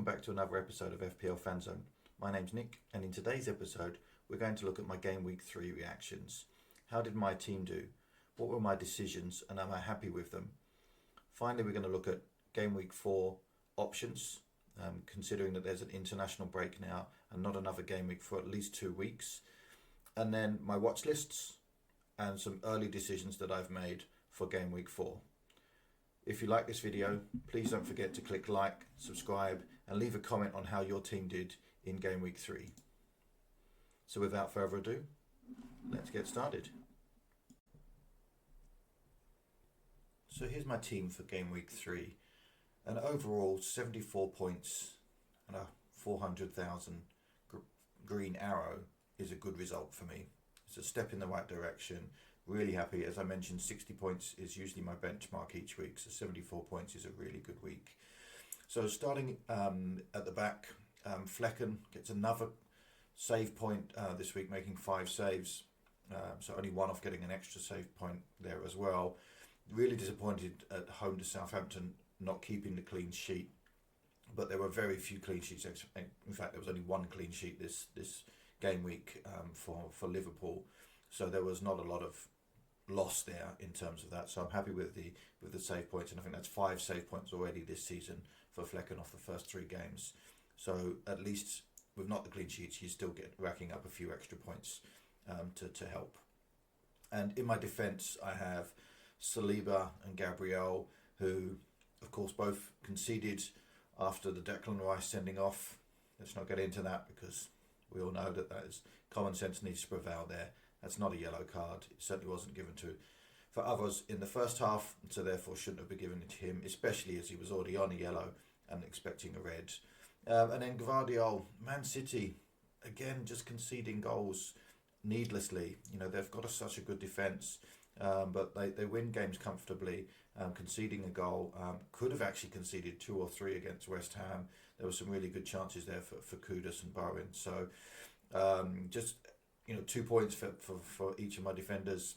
welcome back to another episode of FPL Fanzone. My name's Nick, and in today's episode we're going to look at my game week 3 reactions. How did my team do? What were my decisions, and am I happy with them? Finally, we're going to look at game week 4 options, considering that there's an international break now and not another game week for at least 2 weeks. And then my watch lists and some early decisions that I've made for game week 4. If you like this video, please don't forget to click like, subscribe, and leave a comment on how your team did in game week 3. So without further ado, let's get started. So here's my team for game week 3. And overall, 74 points and a 400,000 green arrow is a good result for me. It's a step in the right direction. Really happy. As I mentioned, 60 points is usually my benchmark each week, so 74 points is a really good week. So starting at the back, Flecken gets another save point this week, making 5 saves. So only one off getting an extra save point there as well. Really disappointed at home to Southampton not keeping the clean sheet, but there were very few clean sheets. In fact, there was only one clean sheet this game week for Liverpool. So there was not a lot of loss there in terms of that. So I'm happy with the save points, and I think that's 5 save points already this season for Flecken off the first 3 games. So at least with not the clean sheets, he's still racking up a few extra points to help. And in my defence, I have Saliba and Gabriel, who of course both conceded after the Declan Rice sending off. Let's not get into that because we all know that is common sense needs to prevail there. That's not a yellow card. It certainly wasn't given for others in the first half, so therefore shouldn't have been given it to him, especially as he was already on a yellow and expecting a red. And then Gvardiol, Man City, again just conceding goals needlessly. You know, they've got such a good defence, but they win games comfortably, conceding a goal. Could have actually conceded 2 or 3 against West Ham. There were some really good chances there for Kudus and Bowen. So just 2 points for each of my defenders.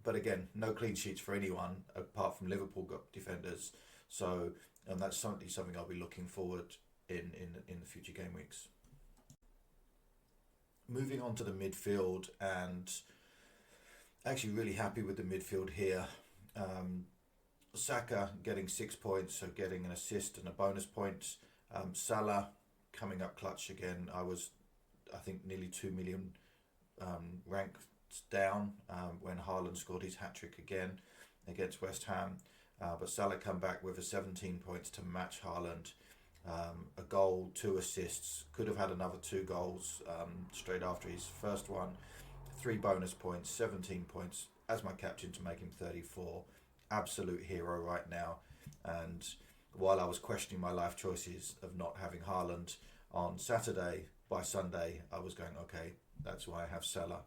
But again, no clean sheets for anyone apart from Liverpool defenders. So that's something I'll be looking forward in the future game weeks. Moving on to the midfield, and actually really happy with the midfield here. Saka getting 6 points, so getting an assist and a bonus point. Salah coming up clutch again. I think nearly 2 million ranked down when Haaland scored his hat-trick again against West Ham. But Salah come back with a 17 points to match Haaland. A goal, 2 assists. Could have had another 2 goals straight after his first one. 3 bonus points, 17 points as my captain to make him 34. Absolute hero right now. And while I was questioning my life choices of not having Haaland on Saturday, by Sunday I was going, okay, that's why I have Salah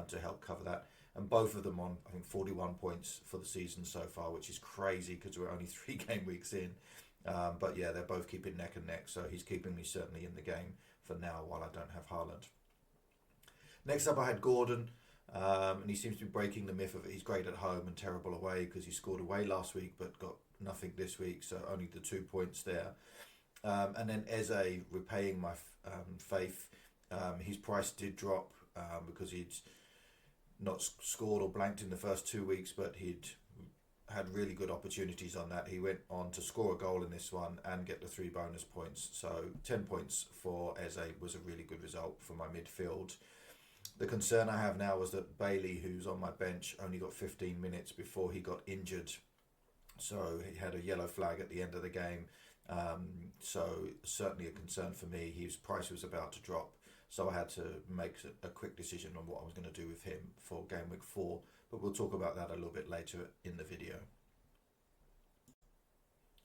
to help cover that. And both of them on, I think, 41 points for the season so far, which is crazy because we're only 3 game weeks in. But yeah, they're both keeping neck and neck, so he's keeping me certainly in the game for now while I don't have Haaland. Next up I had Gordon, and he seems to be breaking the myth of he's great at home and terrible away, because he scored away last week but got nothing this week, so only the 2 points there. And then Eze repaying my faith. His price did drop because he'd not scored or blanked in the first 2 weeks, but he'd had really good opportunities on that. He went on to score a goal in this one and get the 3 bonus points. So 10 points for Eze was a really good result for my midfield. The concern I have now was that Bailey, who's on my bench, only got 15 minutes before he got injured. So he had a yellow flag at the end of the game. So certainly a concern for me. His price was about to drop. So I had to make a quick decision on what I was going to do with him for game week 4. But we'll talk about that a little bit later in the video.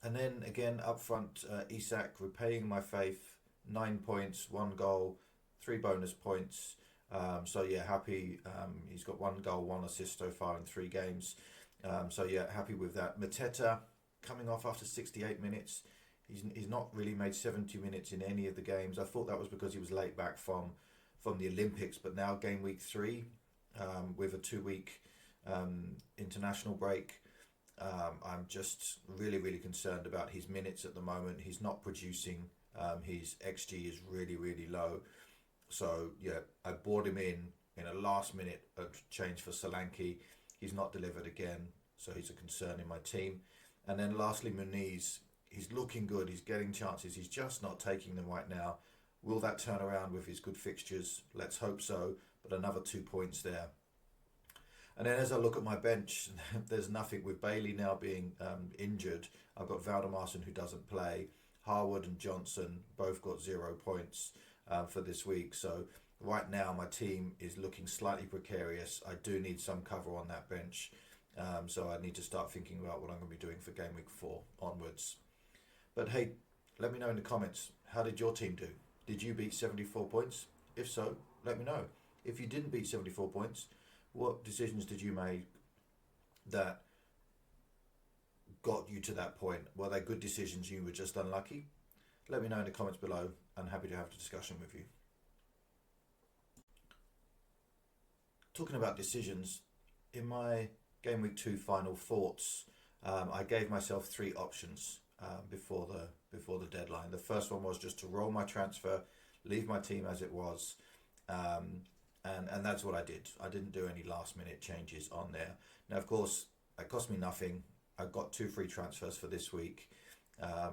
And then again up front, Isak repaying my faith. 9 points, 1 goal, 3 bonus points. So yeah, happy. He's got 1 goal, 1 assist so far in 3 games. So yeah, happy with that. Mateta coming off after 68 minutes. He's not really made 70 minutes in any of the games. I thought that was because he was late back from the Olympics, but now game week 3 with a 2-week international break. I'm just really concerned about his minutes at the moment. He's not producing His XG is really, really low. So yeah, I bought him in a last minute change for Solanke. He's not delivered again, so he's a concern in my team. And then lastly, Muniz. He's looking good. He's getting chances. He's just not taking them right now. Will that turn around with his good fixtures? Let's hope so. But another 2 points there. And then as I look at my bench, there's nothing with Bailey now being injured. I've got Valdemarson who doesn't play. Harwood and Johnson both got 0 points for this week. So right now my team is looking slightly precarious. I do need some cover on that bench. So I need to start thinking about what I'm going to be doing for game week 4 onwards. But hey, let me know in the comments, how did your team do? Did you beat 74 points? If so, let me know. If you didn't beat 74 points, what decisions did you make that got you to that point? Were they good decisions, you were just unlucky? Let me know in the comments below. I'm happy to have a discussion with you. Talking about decisions, in my game week 2 final thoughts, I gave myself 3 options before the deadline. The first one was just to roll my transfer, leave my team as it was, and that's what I did. I didn't do any last minute changes on there. Now, of course, it cost me nothing. I got 2 free transfers for this week.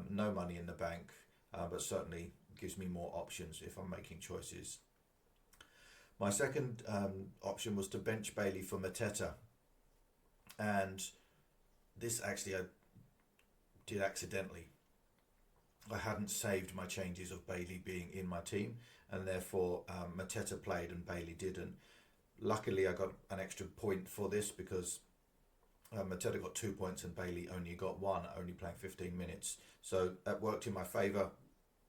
No money in the bank, but certainly gives me more options if I'm making choices. My second option was to bench Bailey for Mateta, and this actually I did accidentally. I hadn't saved my changes of Bailey being in my team, and therefore Mateta played and Bailey didn't. Luckily, I got an extra point for this because Mateta got 2 points and Bailey only got 1, only playing 15 minutes. So that worked in my favour,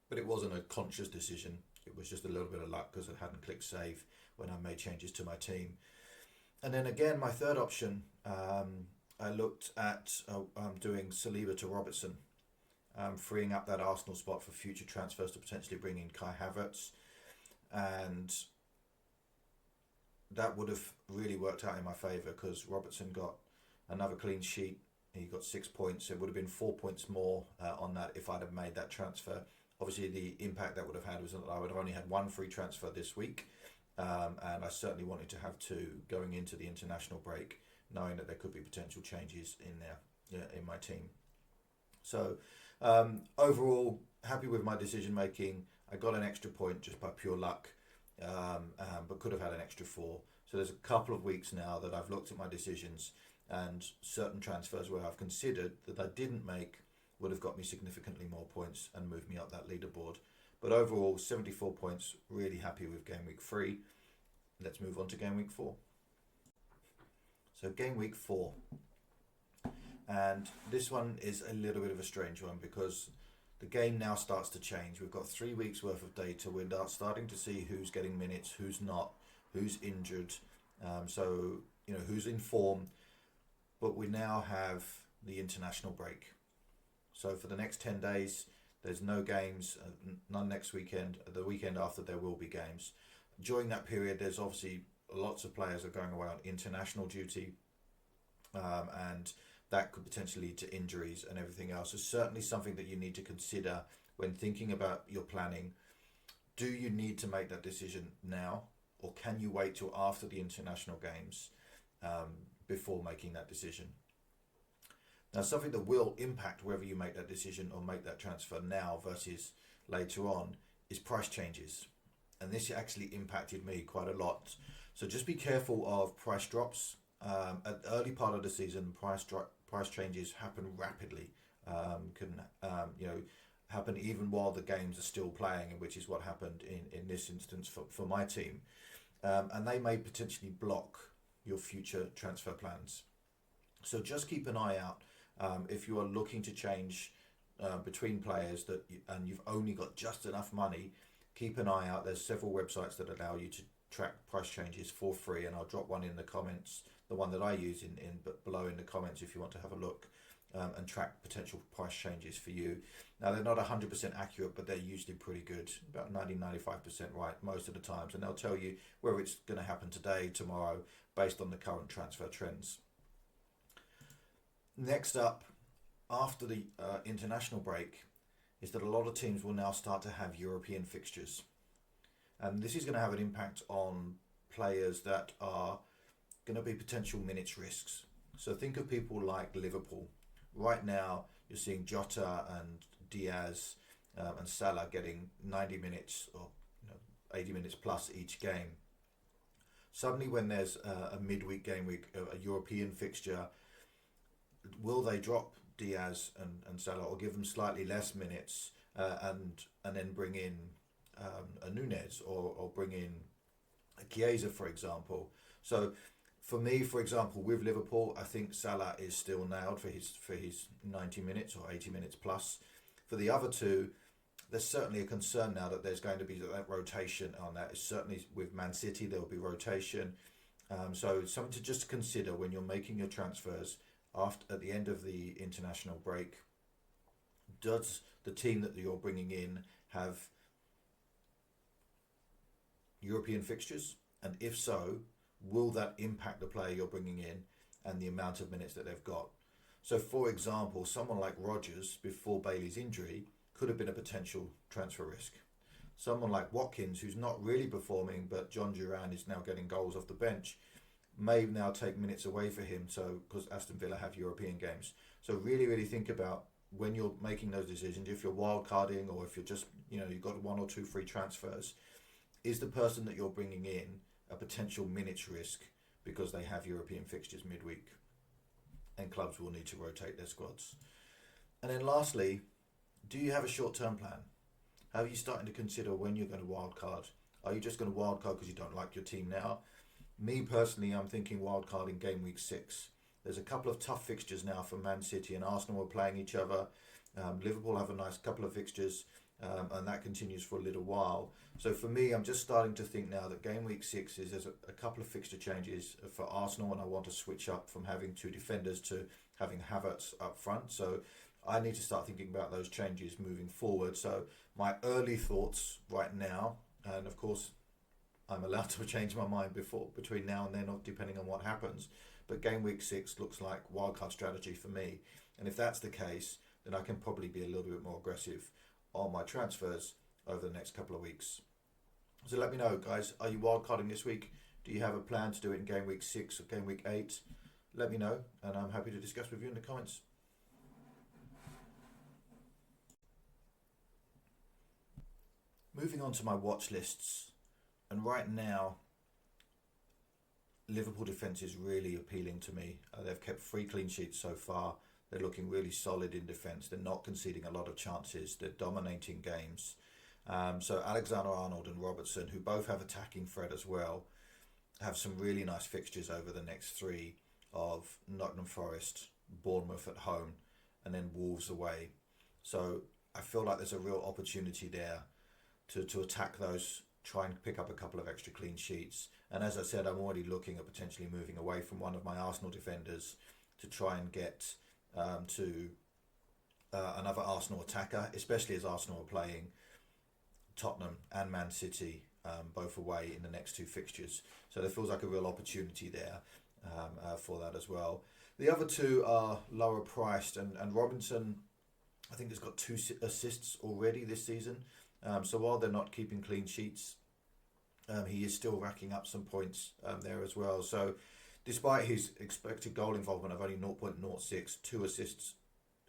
but it wasn't a conscious decision. It was just a little bit of luck because I hadn't clicked save when I made changes to my team. And then again, my third option, I looked at doing Saliba to Robertson, freeing up that Arsenal spot for future transfers to potentially bring in Kai Havertz. And that would have really worked out in my favour because Robertson got another clean sheet. He got 6 points. It would have been 4 points more on that if I'd have made that transfer. Obviously, the impact that would have had was that I would have only had 1 free transfer this week. And I certainly wanted to have 2 going into the international break, knowing that there could be potential changes in there in my team. So overall, happy with my decision making. I got an extra point just by pure luck, but could have had an extra 4. So there's a couple of weeks now that I've looked at my decisions, and certain transfers where I've considered that I didn't make would have got me significantly more points and moved me up that leaderboard. But overall, 74 points, really happy with game week 3. Let's move on to game week 4. So game week 4. And this one is a little bit of a strange one because the game now starts to change. We've got 3 weeks worth of data. We're starting to see who's getting minutes, who's not, who's injured. So, who's in form. But we now have the international break. So for the next 10 days, there's no games, none next weekend. The weekend after, there will be games. During that period, there's obviously lots of players are going away on international duty, and that could potentially lead to injuries and everything else. So certainly something that you need to consider when thinking about your planning. Do you need to make that decision now, or can you wait till after the international games before making that decision? Now, something that will impact whether you make that decision or make that transfer now versus later on is price changes. And this actually impacted me quite a lot. So just be careful of price drops. At the early part of the season, price changes happen rapidly. Can happen even while the games are still playing, which is what happened in this instance for my team. And they may potentially block your future transfer plans. So just keep an eye out. If you are looking to change between players and you've only got just enough money, keep an eye out. There's several websites that allow you to track price changes for free, and I'll drop one in the comments, the one that I use below in the comments if you want to have a look and track potential price changes for you. Now, they're not 100% accurate, but they're usually pretty good, about 90-95% right most of the times, and they'll tell you whether it's going to happen today, tomorrow, based on the current transfer trends. Next up, after the international break, is that a lot of teams will now start to have European fixtures. And this is going to have an impact on players that are going to be potential minutes risks. So think of people like Liverpool. Right now, you're seeing Jota and Diaz and Salah getting 90 minutes or 80 minutes plus each game. Suddenly, when there's a midweek game week, a European fixture, will they drop Diaz and Salah, or give them slightly less minutes and then bring in a Nunez, or bring in a Chiesa, for example? So for me, for example, with Liverpool, I think Salah is still nailed for his 90 minutes or 80 minutes plus. For the other two, there's certainly a concern now that there's going to be that rotation on that. It's certainly with Man City, there will be rotation. So it's something to just consider when you're making your transfers at the end of the international break. Does the team that you're bringing in have European fixtures? And if so, will that impact the player you're bringing in and the amount of minutes that they've got? So, for example, someone like Rodgers, before Bailey's injury, could have been a potential transfer risk. Someone like Watkins, who's not really performing, but John Duran is now getting goals off the bench, may now take minutes away for him. So, because Aston Villa have European games, so really, really think about when you're making those decisions. If you're wildcarding, or if you're just you've got one or two free transfers, is the person that you're bringing in a potential minutes risk because they have European fixtures midweek, and clubs will need to rotate their squads. And then lastly, do you have a short-term plan? Are you starting to consider when you're going to wildcard? Are you just going to wildcard because you don't like your team now? Me personally, I'm thinking wildcarding game week 6. There's a couple of tough fixtures now for Man City, and Arsenal are playing each other. Liverpool have a nice couple of fixtures, and that continues for a little while. So for me, I'm just starting to think now that game week 6 there's a couple of fixture changes for Arsenal, and I want to switch up from having 2 defenders to having Havertz up front. So I need to start thinking about those changes moving forward. So my early thoughts right now, and of course I'm allowed to change my mind between now and then, depending on what happens, but game week 6 looks like wildcard strategy for me. And if that's the case, then I can probably be a little bit more aggressive on my transfers over the next couple of weeks. So let me know, guys, are you wildcarding this week? Do you have a plan to do it in game week 6 or game week 8? Let me know, and I'm happy to discuss with you in the comments. Moving on to my watch lists, and right now, Liverpool defence is really appealing to me. They've kept 3 clean sheets so far. They're looking really solid in defence. They're not conceding a lot of chances. They're dominating games. So Alexander-Arnold and Robertson, who both have attacking threat as well, have some really nice fixtures over the next 3 of Nottingham Forest, Bournemouth at home, and then Wolves away. So I feel like there's a real opportunity there to attack those, try and pick up a couple of extra clean sheets. And as I said, I'm already looking at potentially moving away from one of my Arsenal defenders to try and get to another Arsenal attacker, especially as Arsenal are playing Tottenham and Man City both away in the next 2 fixtures. So there feels like a real opportunity there for that as well. The other 2 are lower priced, and Robinson, I think, has got 2 assists already this season. So while they're not keeping clean sheets, he is still racking up some points there as well. So despite his expected goal involvement of only 0.06, 2 assists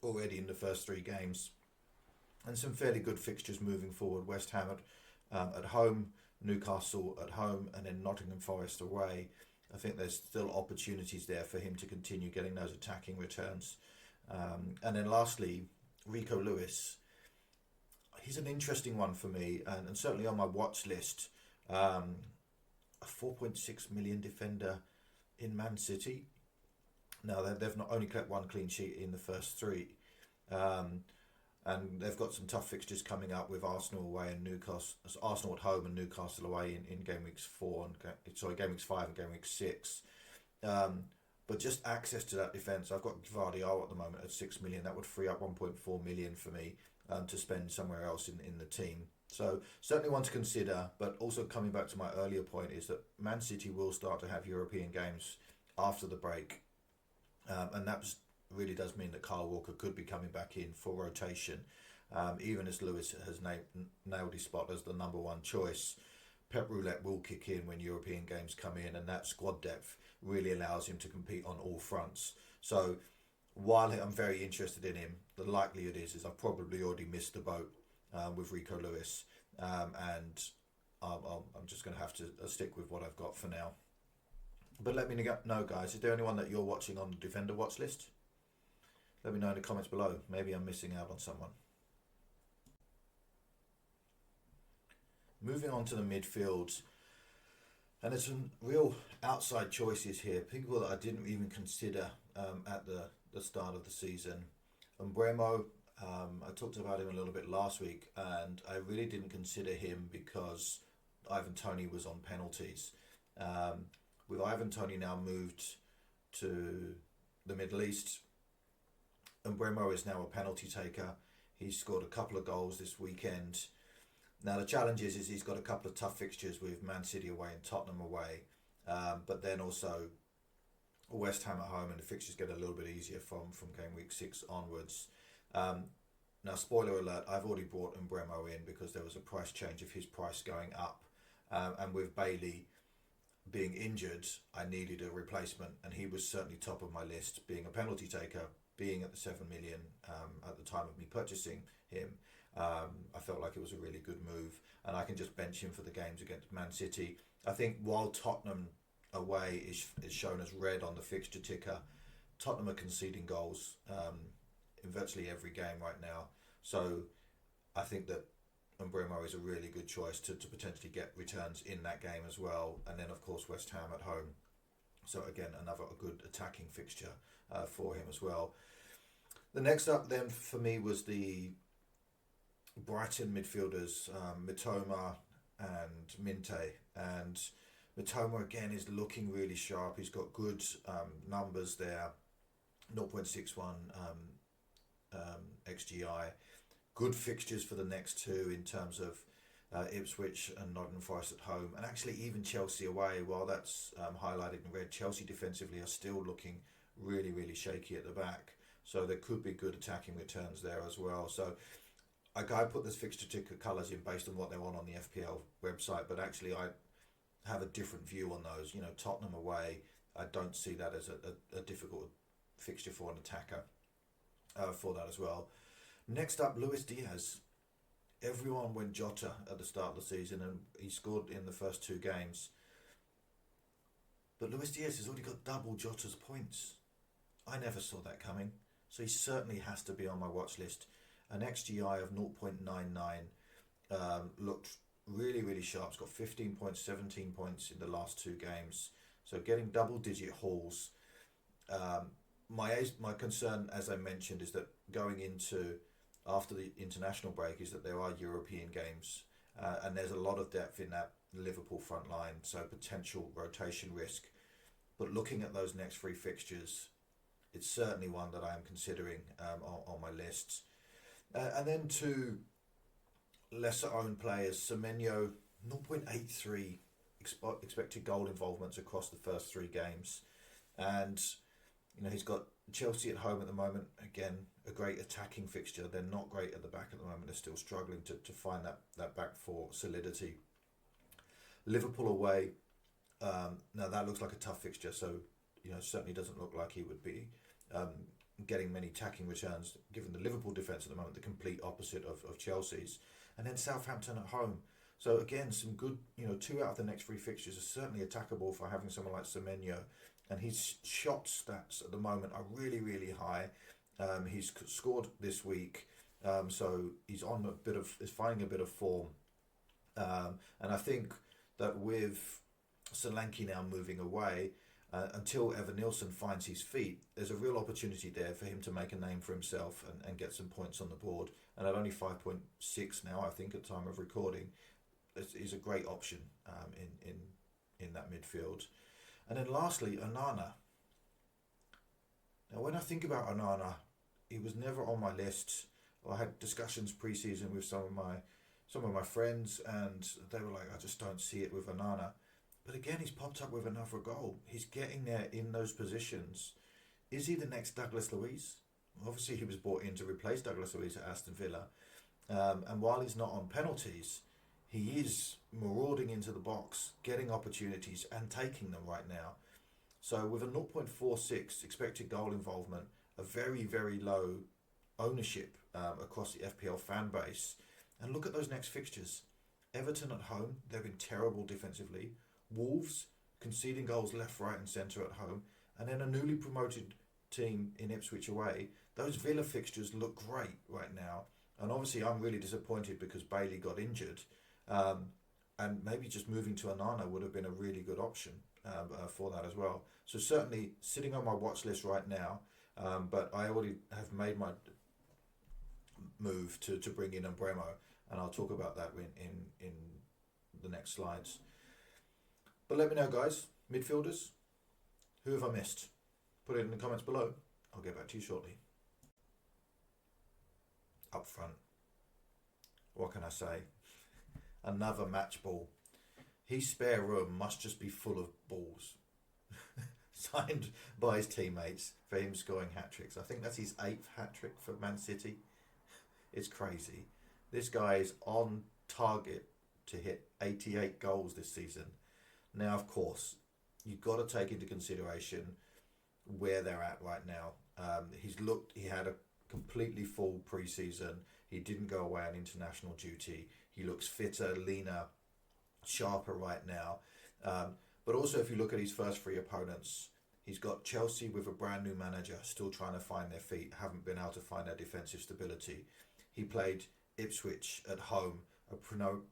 already in the first 3 games, and some fairly good fixtures moving forward. West Ham at home, Newcastle at home, and then Nottingham Forest away. I think there's still opportunities there for him to continue getting those attacking returns. And then lastly, Rico Lewis. He's an interesting one for me, and certainly on my watch list. A 4.6 million defender in Man City. Now they've not only kept 1 clean sheet in the first 3, and they've got some tough fixtures coming up with Arsenal away and Newcastle, Arsenal at home and Newcastle away in game weeks 5 and game week 6. But just access to that defence, I've got Gvardiol at the moment at 6 million. That would free up 1.4 million for me to spend somewhere else in the team. So certainly one to consider, but also coming back to my earlier point is that Man City will start to have European games after the break. And that really does mean that Kyle Walker could be coming back in for rotation. Even as Lewis has nailed his spot as the number one choice, Pep Roulette will kick in when European games come in, and that squad depth really allows him to compete on all fronts. So while I'm very interested in him, the likelihood is I've probably already missed the boat with Rico Lewis, and I'm just going to have to stick with what I've got for now. But let me know, guys, is there anyone that you're watching on the Defender watch list? Let me know in the comments below. Maybe I'm missing out on someone. Moving on to the midfield, and there's some real outside choices here. People that I didn't even consider at the start of the season. Umbremo, I talked about him a little bit last week, and I really didn't consider him because Ivan Toney was on penalties. With Ivan Toney now moved to the Middle East, Umbremo is now a penalty taker. He's scored a couple of goals this weekend. Now the challenge is he's got a couple of tough fixtures with Man City away and Tottenham away, but then also West Ham at home, and the fixtures get a little bit easier from game week 6 onwards. Now, spoiler alert, I've already brought Umbremo in because there was a price change of his price going up, and with Bailey being injured, I needed a replacement, and he was certainly top of my list, being a penalty taker, being at the 7 million at the time of me purchasing him. I felt like it was a really good move, and I can just bench him for the games against Man City. I think while Tottenham away is shown as red on the fixture ticker, Tottenham are conceding goals in virtually every game right now. So I think that Umbremo is a really good choice to potentially get returns in that game as well. And then, of course, West Ham at home. So again, another good attacking fixture for him as well. The next up then for me was the Brighton midfielders, Mitoma and Minte. And Mitoma again is looking really sharp. He's got good numbers there, 0.61 XGI. Good fixtures for the next two in terms of Ipswich and Nottingham Forest at home, and actually even Chelsea away. While that's highlighted in red, Chelsea defensively are still looking really, really shaky at the back. So there could be good attacking returns there as well. So I put this fixture ticker colours in based on what they're on the FPL website, but actually I have a different view on those. You know, Tottenham away, I don't see that as a difficult fixture for an attacker for that as well. Next up, Luis Diaz. Everyone went Jota at the start of the season, and he scored in the first 2 games. But Luis Diaz has already got double Jota's points. I never saw that coming. So he certainly has to be on my watch list. An XGI of 0.99 looked really, really sharp. It's got 15 points, 17 points in the last 2 games. So getting double-digit hauls. My concern, as I mentioned, is that going into after the international break is that there are European games, and there's a lot of depth in that Liverpool front line, so potential rotation risk. But looking at those next 3 fixtures, it's certainly one that I am considering on my lists. And then 2 lesser owned players, Semenyo, 0.83 expected goal involvements across the first 3 games, and you know he's got Chelsea at home at the moment. Again, a great attacking fixture. They're not great at the back at the moment. They're still struggling to find that back 4 solidity. Liverpool away. Now that looks like a tough fixture. So you know certainly doesn't look like he would be getting many attacking returns given the Liverpool defence at the moment. The complete opposite of Chelsea's. And then Southampton at home. So again, some good. 2 out of the next 3 fixtures are certainly attackable for having someone like Semenyo. And his shot stats at the moment are really, really high. He's scored this week, so he's on is finding a bit of form. And I think that with Solanke now moving away, until Evan Nilsson finds his feet, there's a real opportunity there for him to make a name for himself and get some points on the board. And at only 5.6 now, I think at the time of recording, he's a great option in that midfield. And then lastly, Onana. Now, when I think about Onana, he was never on my list. I had discussions pre-season with some of my friends, and they were like, "I just don't see it with Onana." But again, he's popped up with another goal. He's getting there in those positions. Is he the next Douglas Luiz? Obviously, he was brought in to replace Douglas Luiz at Aston Villa, And while he's not on penalties, he is marauding into the box, getting opportunities and taking them right now. So with a 0.46 expected goal involvement, a very, very low ownership across the FPL fan base. And look at those next fixtures. Everton at home, they've been terrible defensively. Wolves conceding goals left, right and centre at home. And then a newly promoted team in Ipswich away. Those Villa fixtures look great right now. And obviously I'm really disappointed because Bailey got injured. And maybe just moving to Onana would have been a really good option for that as well. So certainly sitting on my watch list right now, but I already have made my move to bring in Umbremo, and I'll talk about that in the next slides. But let me know, guys, midfielders, who have I missed? Put it in the comments below. I'll get back to you shortly. Up front, what can I say? Another match ball. His spare room must just be full of balls. Signed by his teammates for him scoring hat-tricks. I think that's his 8th hat-trick for Man City. It's crazy. This guy is on target to hit 88 goals this season. Now, of course, you've got to take into consideration where they're at right now. He had a completely full pre-season. He didn't go away on international duty. He looks fitter, leaner, sharper right now. But also, if you look at his first 3 opponents, he's got Chelsea with a brand new manager, still trying to find their feet, haven't been able to find their defensive stability. He played Ipswich at home, a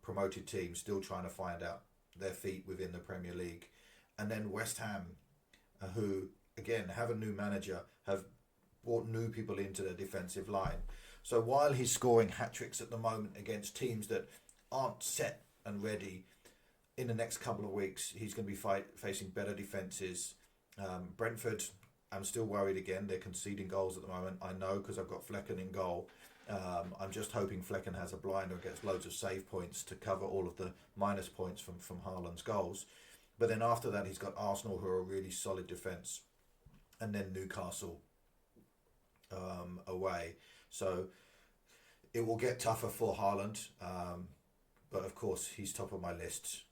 promoted team, still trying to find out their feet within the Premier League. And then West Ham, who, again, have a new manager, have brought new people into their defensive line. So while he's scoring hat-tricks at the moment against teams that aren't set and ready, in the next couple of weeks, he's going to be facing better defences. Brentford, I'm still worried again. They're conceding goals at the moment. I know because I've got Flecken in goal. I'm just hoping Flecken has a blinder and gets loads of save points to cover all of the minus points from Haaland's goals. But then after that, he's got Arsenal, who are a really solid defence. And then Newcastle away. So it will get tougher for Haaland. But of course, he's top of my list.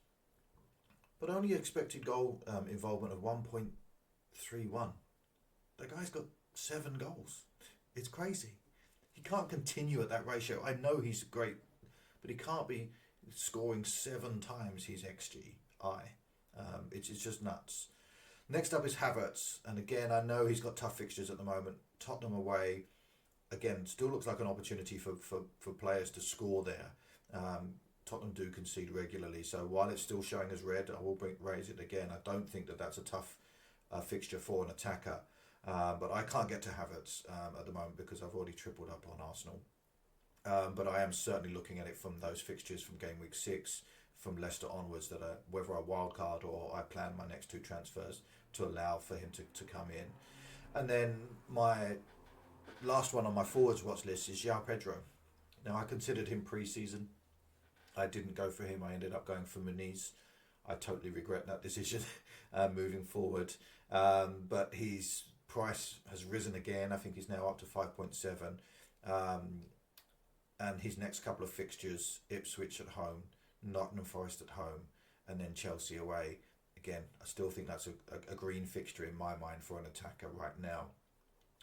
But only expected goal involvement of 1.31. The guy's got 7 goals. It's crazy. He can't continue at that ratio. I know he's great, but he can't be scoring 7 times his XGI. It's just nuts. Next up is Havertz. And again, I know he's got tough fixtures at the moment. Tottenham away. Again, still looks like an opportunity for players to score there. Tottenham do concede regularly, so while it's still showing as red, I will raise it again. I don't think that's a tough fixture for an attacker, but I can't get to Havertz at the moment because I've already tripled up on Arsenal. But I am certainly looking at it from those fixtures from game week 6, from Leicester onwards, that are whether I wildcard or I plan my next 2 transfers to allow for him to come in. And then my last one on my forwards watch list is João Pedro. Now, I considered him pre-season. I didn't go for him. I ended up going for Muniz. I totally regret that decision moving forward. But his price has risen again. I think he's now up to 5.7. And his next couple of fixtures, Ipswich at home, Nottingham Forest at home, and then Chelsea away. Again, I still think that's a green fixture in my mind for an attacker right now.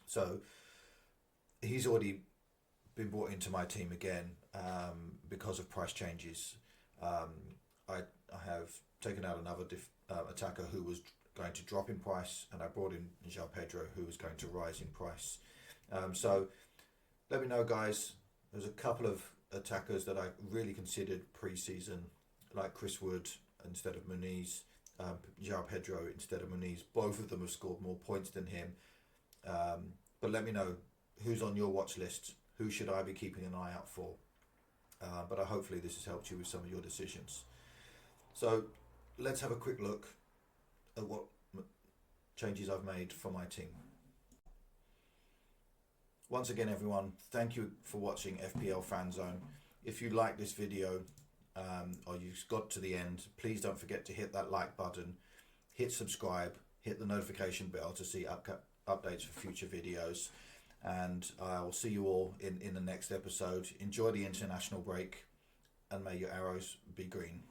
So he's already been brought into my team again because of price changes. I have taken out another attacker who was going to drop in price, and I brought in João Pedro, who was going to rise in price. So let me know, guys. There's a couple of attackers that I really considered pre-season, like Chris Wood instead of Muniz, João Pedro instead of Muniz. Both of them have scored more points than him. But let me know who's on your watch list. Who should I be keeping an eye out for? But hopefully this has helped you with some of your decisions. So let's have a quick look at what changes I've made for my team. Once again, everyone, thank you for watching FPL Fanzone. If you like this video or you've got to the end, please don't forget to hit that like button, hit subscribe, hit the notification bell to see updates for future videos. And I will see you all in the next episode. Enjoy the international break, and may your arrows be green.